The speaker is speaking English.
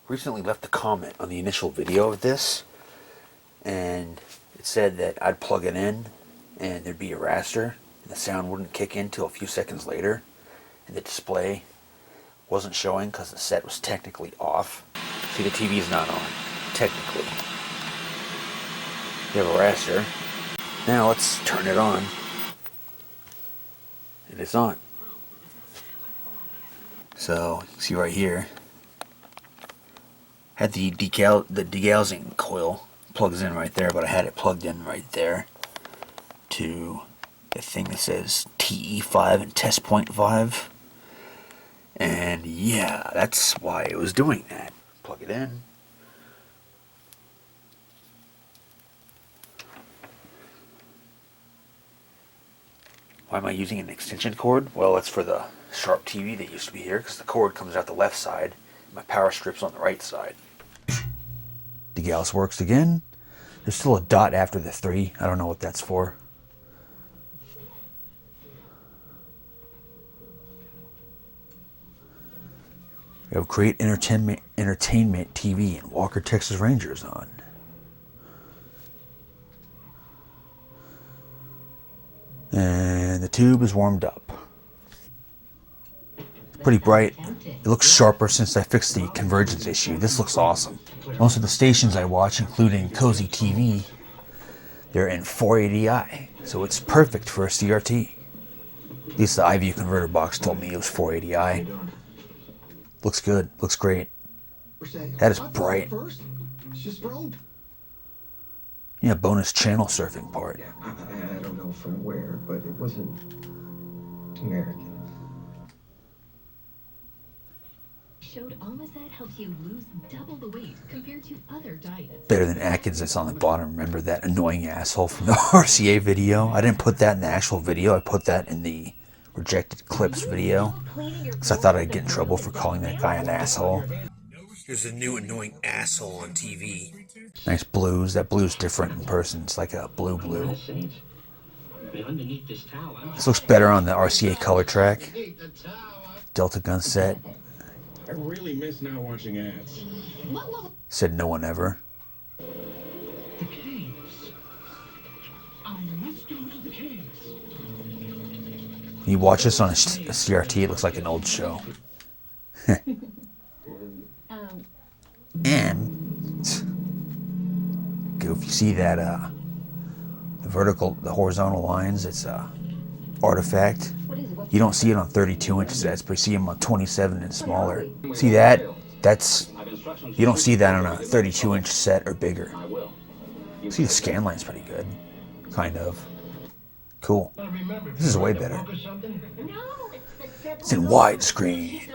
recently left a comment on the initial video of this, and it said that I'd plug it in and there'd be a raster and the sound wouldn't kick in till a few seconds later, and the display wasn't showing because the set was technically off. See, the TV's not on, technically. You have a raster. Now let's turn it on. And it's on. So, see right here, had the degaussing coil plugs in right there, but I had it plugged in right there to the thing that says TE5 and test point 5. And yeah, that's why it was doing that. Plug it in. Why am I using an extension cord? Well, it's for the Sharp TV that used to be here, because the cord comes out the left side, and my power strip's on the right side. Degauss works again. There's still a dot after the 3. I don't know what that's for. We have Great Entertainment TV and Walker Texas Rangers on. And the tube is warmed up. It's pretty bright. It looks sharper since I fixed the convergence issue. This looks awesome. Most of the stations I watch, including Cozy TV, they're in 480i, so it's perfect for a CRT. At least the iView converter box told me it was 480i. Looks good. Looks great. That is bright. Yeah, bonus channel surfing part. I don't know from where, but it wasn't American. Showed Almazet helps you lose double the weight compared to other diets. Better than Atkins that's on the bottom. Remember that annoying asshole from the RCA video? I didn't put that in the actual video. I put that in the rejected clips video because I thought I'd get in trouble for calling that guy an asshole. Here's a new annoying asshole on TV. Nice blues. That blue's different in person. It's like a blue. This looks better on the RCA color track. Delta gun set. I really miss not watching ads. Said no one ever. The caves. I must go to the caves. You watch this on a CRT, it looks like an old show. And if you see that the horizontal lines, it's artifact. You don't see it on 32-inch sets, but you see them on 27 and smaller. See that? You don't see that on a 32-inch set or bigger. See, the scan line's pretty good. Kind of. Cool. This is way better. It's in widescreen.